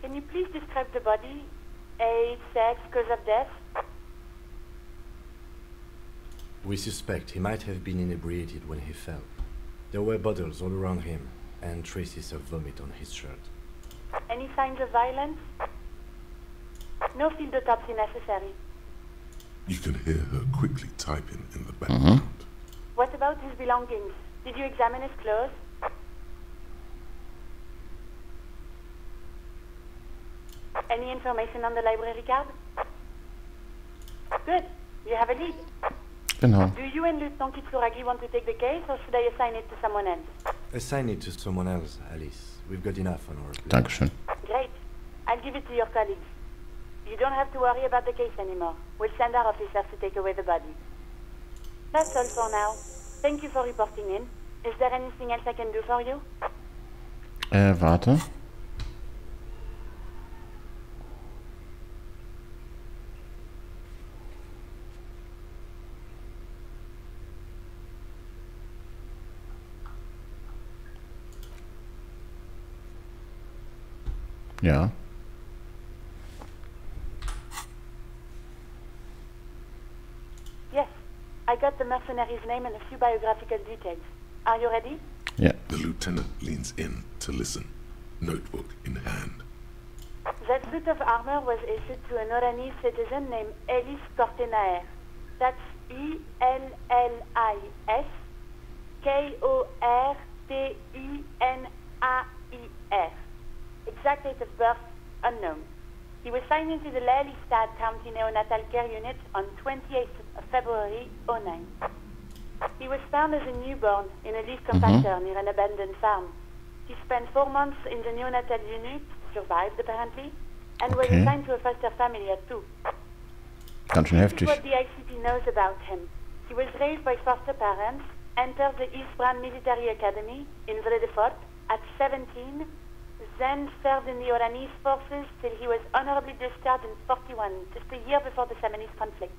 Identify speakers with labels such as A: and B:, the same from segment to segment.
A: Can you please describe the body? Age, sex, cause of death?
B: We suspect he might have been inebriated when he fell. There were bottles all around him, and traces of vomit on his shirt.
A: Any signs of violence? No field autopsy necessary.
C: You can hear her quickly typing in the background.
A: What about his belongings? Did you examine his clothes? Any information on the library card? Good. You have a lead.
D: Genau.
A: Do you and Lieutenant Kitsuragi want to take the case, or should I assign it to someone else?
B: Assign it to someone else, Alice. We've got enough on our plate.
D: Dankeschön.
A: Great. I'll give it to your colleagues. You don't have to worry about the case anymore. We'll send our officers to take away the body. That's all for now. Thank you for reporting in. Is there anything else I can do for you?
D: Warte. Ja.
A: Yes. I got the mercenary's name and a few biographical details. Are you ready?
D: Ja.
C: The lieutenant leans in to listen, notebook in hand.
A: That suit of armor was issued to an Oranese citizen named Ellis Cortenaer. That's E-L-L-I-S K-O-R-T-E-N-A-I-R. Exact date of birth, unknown. He was signed into the Lelystad County Neonatal Care Unit on 28th of February 09. He was found as a newborn in a leaf compactor near an abandoned farm. He spent 4 months in the neonatal unit, survived apparently, and was assigned to a foster family at 2.
D: Ganz schön
A: This is
D: heftig.
A: what the ICT knows about him. He was raised by foster parents, entered the Eastbrand Military Academy in Vredefort at 17, then served in the Oranese forces till he was honorably discharged in 41, just a year before the Seminese conflict.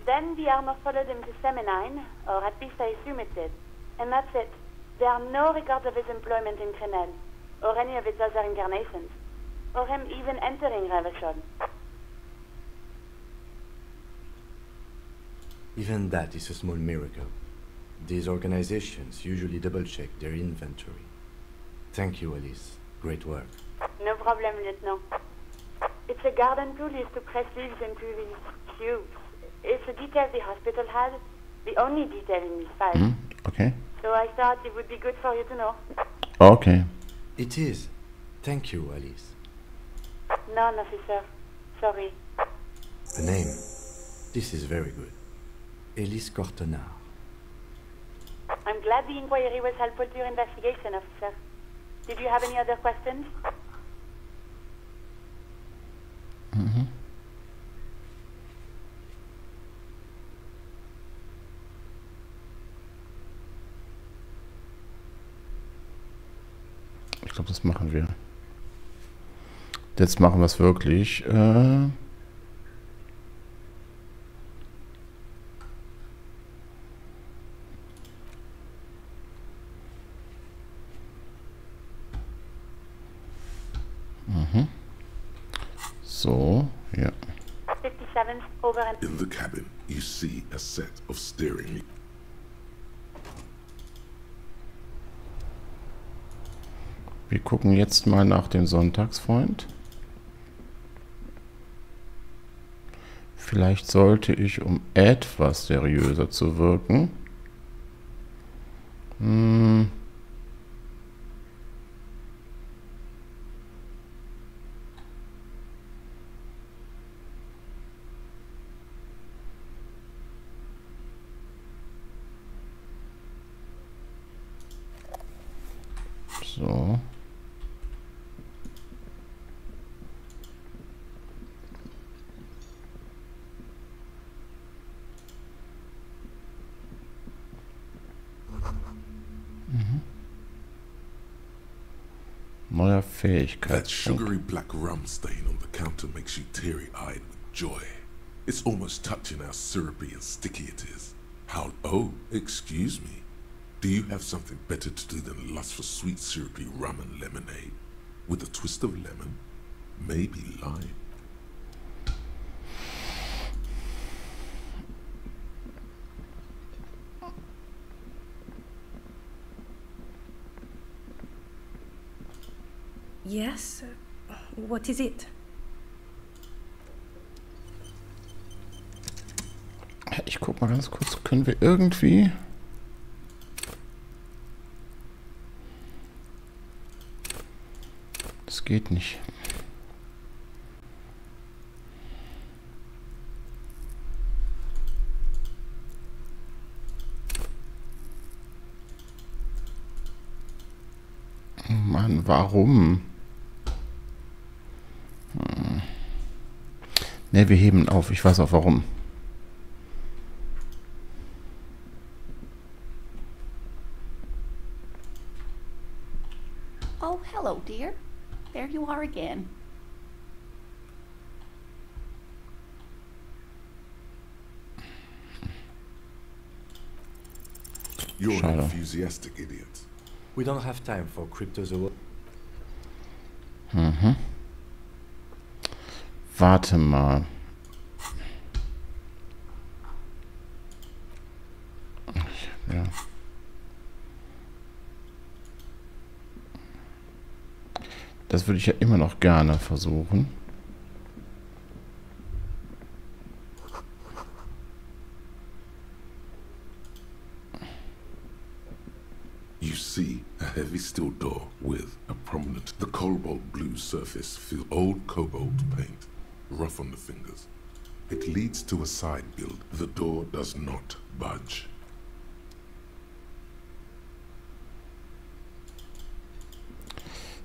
A: Then the armor followed him to Seminine, or at least I assume it did. And that's it. There are no records of his employment in Crenel, or any of its other incarnations, or him even entering Revachol.
B: Even that is a small miracle. These organizations usually double-check their inventory. Thank you, Alice. Great work.
A: No problem, Lieutenant. It's a garden tool used to press leaves into these cubes. It's a detail the hospital had, the only detail in this file.
D: Okay.
A: So I thought it would be good for you to know.
D: Okay.
B: It is. Thank you, Alice.
A: None, officer. Sorry.
B: A name. This is very good. Elise Cortenard.
A: I'm glad the inquiry was helpful to your investigation, officer. Did you have any other questions?
D: Ich glaube, das machen wir. Jetzt machen wir es wirklich. So, ja.
A: 57th over and...
C: In the cabin, you see a set of steering.
D: Wir gucken jetzt mal nach dem Sonntagsfreund. Vielleicht sollte ich, um etwas seriöser zu wirken, so. Neuer
C: That
D: Fähigkeitspunkt.
C: sugary black rum stain on the counter makes you teary-eyed with joy. It's almost touching how syrupy and sticky it is. How... Oh, excuse me. Do you have something better to do than lust for sweet syrupy rum and lemonade? with a twist of lemon, maybe lime.
E: Yes? What is it?
D: Ich guck mal ganz kurz, können wir irgendwie... Das geht nicht. Mann, warum? Ne, wir heben auf. Ich weiß auch warum.
F: Oh, hello, dear. There you are again.
C: You're
D: Schade.
C: an enthusiastic idiot.
B: We don't have time for cryptozoology.
D: Mhm. Warte mal. Ja. Das würde ich ja immer noch gerne versuchen.
C: You see a heavy steel door with a prominent, the cobalt blue surface feel old cobalt paint, rough on the fingers. It leads to a side build. The door does not budge.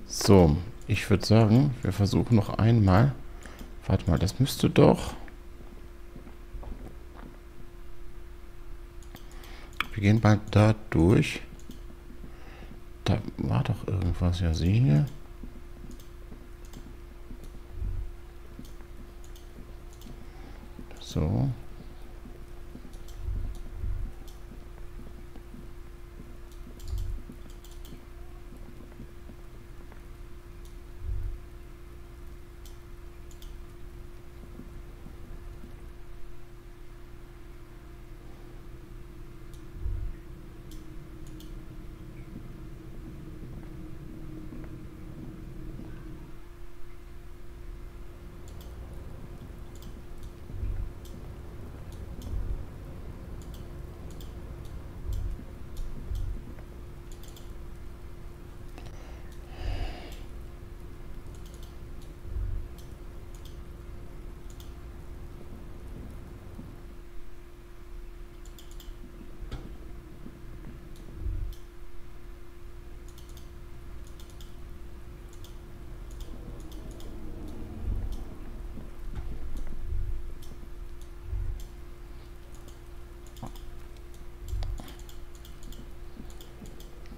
D: So, ich würde sagen, wir versuchen noch einmal. Warte mal, das müsste doch... Wir gehen mal da durch. Da war doch irgendwas, ja, sehe. So.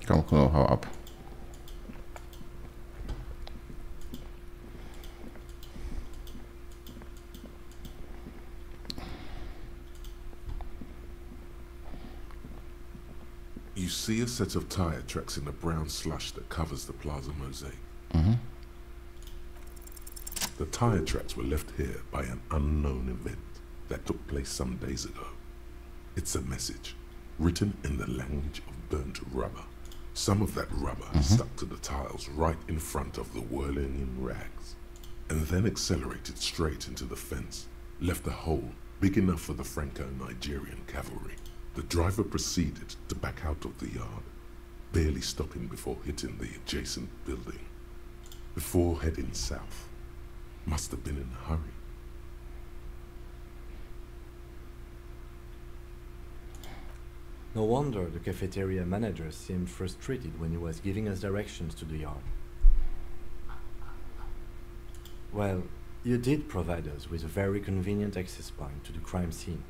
D: Komm, hau ab.
C: You see a set of tire tracks in the brown slush that covers the plaza mosaic.
D: Mhm.
C: The tire tracks were left here by an unknown event that took place some days ago. It's a message, written in the language of burnt rubber. Some of that rubber stuck to the tiles right in front of the whirling in rags, and then accelerated straight into the fence, left a hole big enough for the Franco-Nigerian cavalry. The driver proceeded to back out of the yard, barely stopping before hitting the adjacent building. Before heading south, must have been in a hurry.
B: No wonder the cafeteria manager seemed frustrated when he was giving us directions to the yard. Well, you did provide us with a very convenient access point to the crime scene.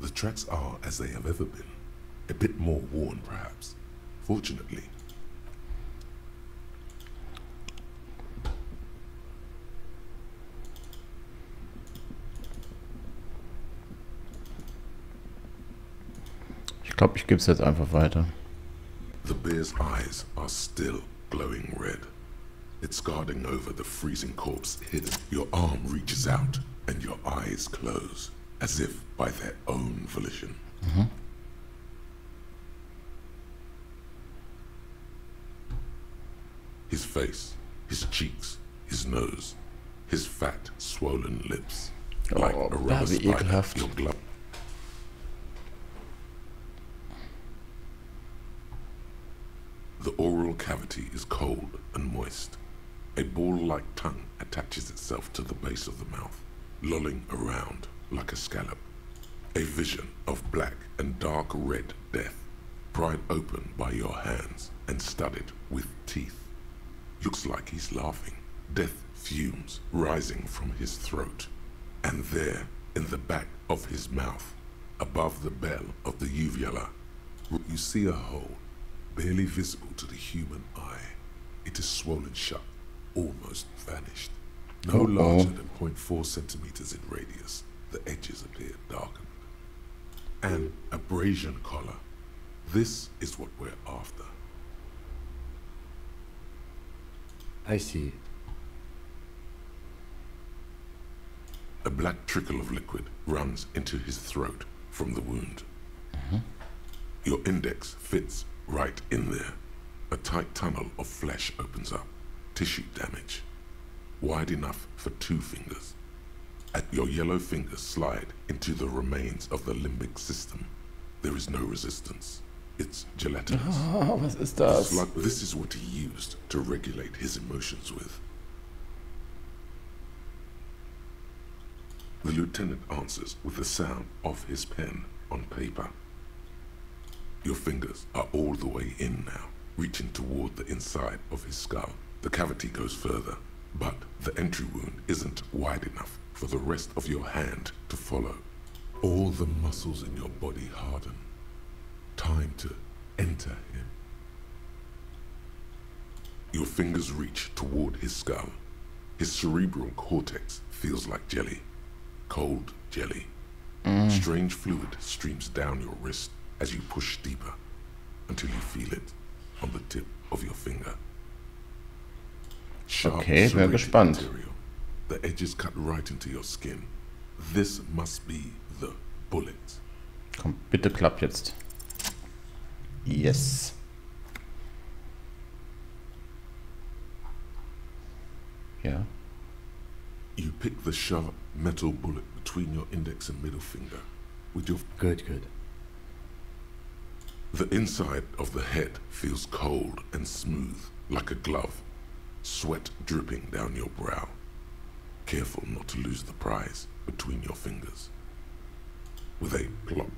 C: The tracks are as they have ever been, a bit more worn perhaps. Fortunately,
D: Ich glaube, ich gebe es jetzt einfach weiter.
C: The bear's eyes are still glowing red. It's guarding over the freezing corpse hidden. Your arm reaches out and your eyes close, as if by their own volition. His face, his cheeks, his nose, his fat, swollen lips, like a rubber
D: wie
C: spider,
D: ekelhaft.
C: your glove. The oral cavity is cold and moist. A ball-like tongue attaches itself to the base of the mouth, lolling around like a scallop. A vision of black and dark red death, pried open by your hands and studded with teeth. Looks like he's laughing. Death fumes rising from his throat. And there, in the back of his mouth, above the bell of the uvula, you see a hole, barely visible to the human eye. It is swollen shut, almost vanished. No larger than 0.4 centimeters in radius, the edges appear darkened. An abrasion collar. This is what we're after.
B: I see.
C: A black trickle of liquid runs into his throat from the wound. Your index fits right in there. A tight tunnel of flesh opens up. Tissue damage. Wide enough for 2 fingers. Your yellow fingers slide into the remains of the limbic system. There is no resistance. It's gelatinous.
D: Oh, was ist das?
C: It's like this is what he used to regulate his emotions with. The lieutenant answers with the sound of his pen on paper. Your fingers are all the way in now, reaching toward the inside of his skull. The cavity goes further, but the entry wound isn't wide enough for the rest of your hand to follow. All the muscles in your body harden. Time to enter him. Your fingers reach toward his skull. His cerebral cortex feels like jelly. Cold jelly. Strange fluid streams down your wrist as you push deeper until you feel it on the tip of your finger. Sharp,
D: Okay, bin
C: serrated
D: gespannt.
C: material. The edges cut right into your skin. This must be the bullet.
D: Komm, bitte klapp jetzt. Yes. Ja.
C: You pick the sharp metal bullet between your index and middle finger with your...
B: Good, good.
C: The inside of the head feels cold and smooth, like a glove. Sweat dripping down your brow. Careful not to lose the prize between your fingers. With a plop,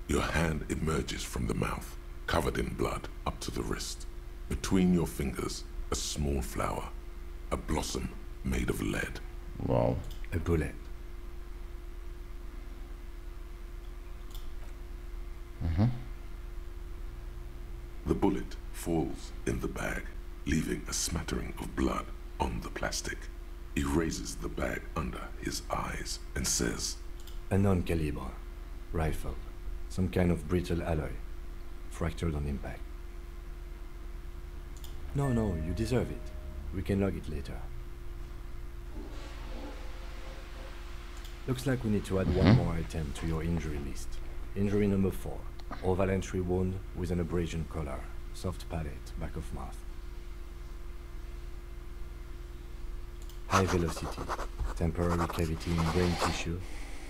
C: your hand emerges from the mouth, covered in blood up to the wrist. Between your fingers, a small flower, a blossom made of lead.
D: Wow.
B: A bullet.
C: The bullet falls in the bag, leaving a smattering of blood on the plastic. He raises the bag under his eyes and says,
B: A non-caliber rifle. Some kind of brittle alloy. Fractured on impact. No, you deserve it. We can log it later. Looks like we need to add one more item to your injury list. Injury number 4. Oval entry wound with an abrasion collar. Soft palate, back of mouth. High velocity. Temporary cavity in brain tissue.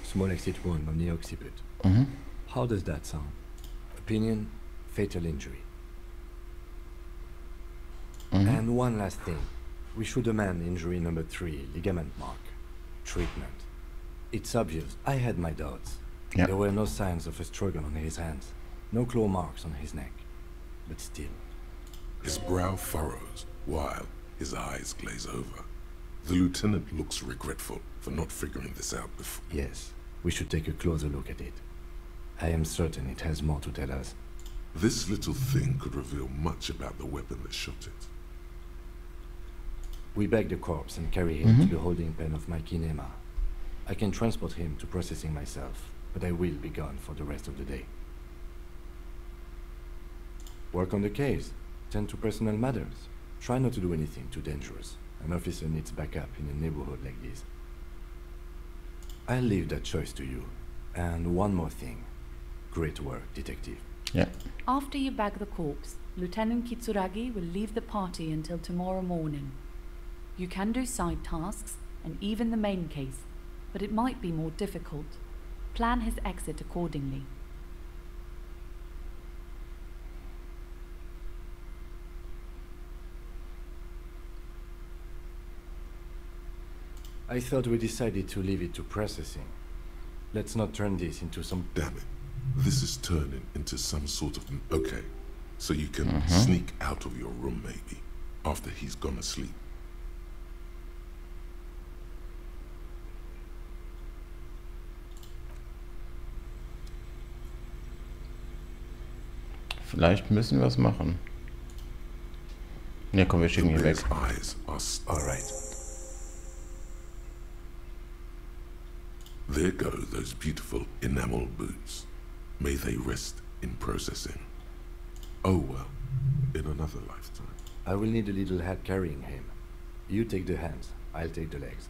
B: Small exit wound on the occiput. How does that sound? Opinion, fatal injury. And one last thing. We should amend injury number 3, ligament mark. Treatment. It's obvious. I had my doubts.
D: Yeah.
B: There were no signs of a struggle on his hands. No claw marks on his neck. But still.
C: his brow furrows while his eyes glaze over. The lieutenant looks regretful for not figuring this out before.
B: Yes, we should take a closer look at it. I am certain it has more to tell us.
C: This little thing could reveal much about the weapon that shot it.
B: We bag the corpse and carry him to the holding pen of my kinema. I can transport him to processing myself, but I will be gone for the rest of the day. Work on the case. Tend to personal matters. Try not to do anything too dangerous. An officer needs backup in a neighborhood like this. I'll leave that choice to you. And one more thing. Great work, detective.
D: Ja.
G: After you bag the corpse, Lieutenant Kitsuragi will leave the party until tomorrow morning. You can do side tasks and even the main case, but it might be more difficult. Plan his exit accordingly.
B: I thought we decided to leave it to processing. Let's not turn this into some...
C: Damn it. This is turning into some sort of... Okay, so you can sneak out of your room maybe, after he's gone to sleep.
D: Vielleicht müssen wir es machen. Ne, komm, wir schicken ihn weg.
C: His eyes are... All right. There go those beautiful enamel boots. May they rest in processing. Oh well, in another lifetime.
B: I will need a little hat carrying him. You take the hands, I'll take the legs.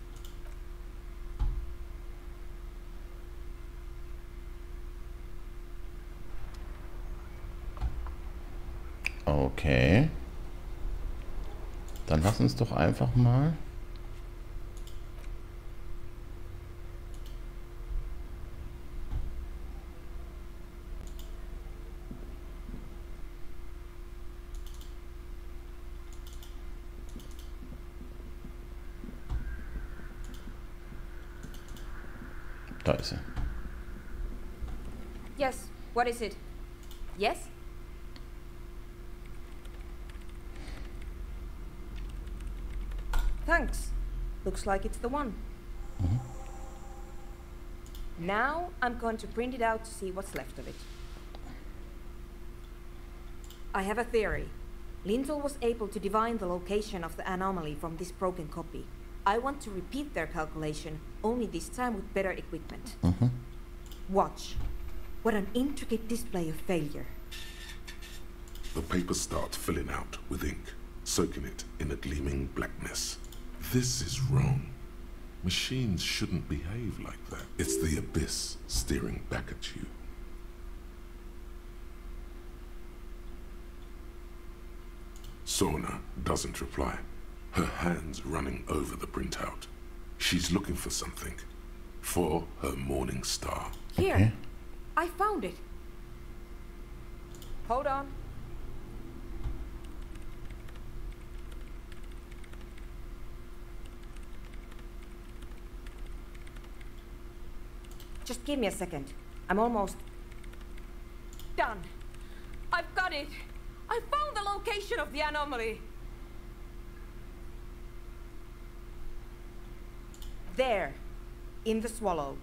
D: Okay. Dann lass uns doch einfach mal... Da ist er.
H: Yes, what is it? Yes? Thanks. Looks like it's the one. Now I'm going to print it out to see what's left of it. I have a theory. Lintel was able to divine the location of the anomaly from this broken copy. I want to repeat their calculation, only this time with better equipment. Watch. What an intricate display of failure.
C: The paper starts filling out with ink, soaking it in a gleaming blackness. This is wrong. Machines shouldn't behave like that. It's the abyss staring back at you. Sona doesn't reply, her hands running over the printout. She's looking for something. For her morning star.
H: Here.
D: Okay.
H: I found it. Hold on. Just give me a second. I'm almost done. I've got it. I found the location of the anomaly. There, in the swallow.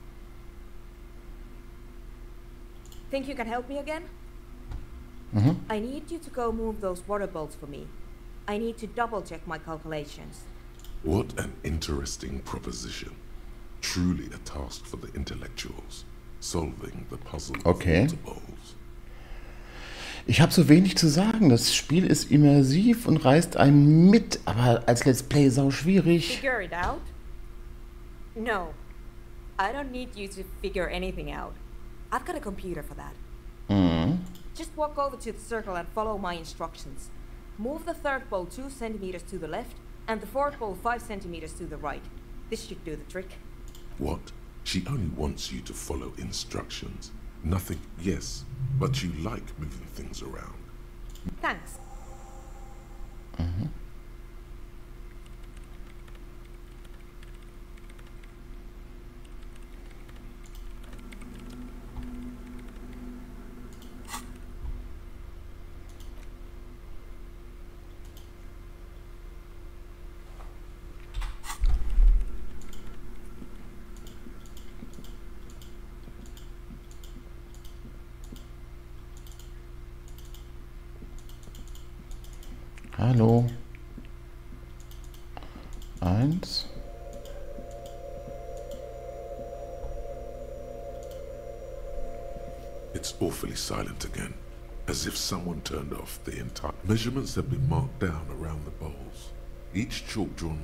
H: Think you can help me again? I need you to go move those water bolts for me. I need to double check my calculations.
C: What an interesting proposition. Truly a task for the intellectuals. Solving the puzzle
D: Okay.
C: of water bowls.
D: Ich habe so wenig zu sagen. Das Spiel ist immersiv und reißt einen mit, aber als Let's Play sau schwierig.
H: Figure it out? No. I don't need you to figure anything out. I've got a computer for that. Just walk over to the circle and follow my instructions. Move the third bowl 2 centimeters to the left and the fourth bowl 5 centimeters to the right. This should do the trick.
C: What? She only wants you to follow instructions. Nothing, yes, but you like moving things around.
H: Thanks.
D: Hallo. 1.
C: It's awfully silent again, as if someone turned off the entire... Measurements have been marked down around the bowls. Each chalk-drawn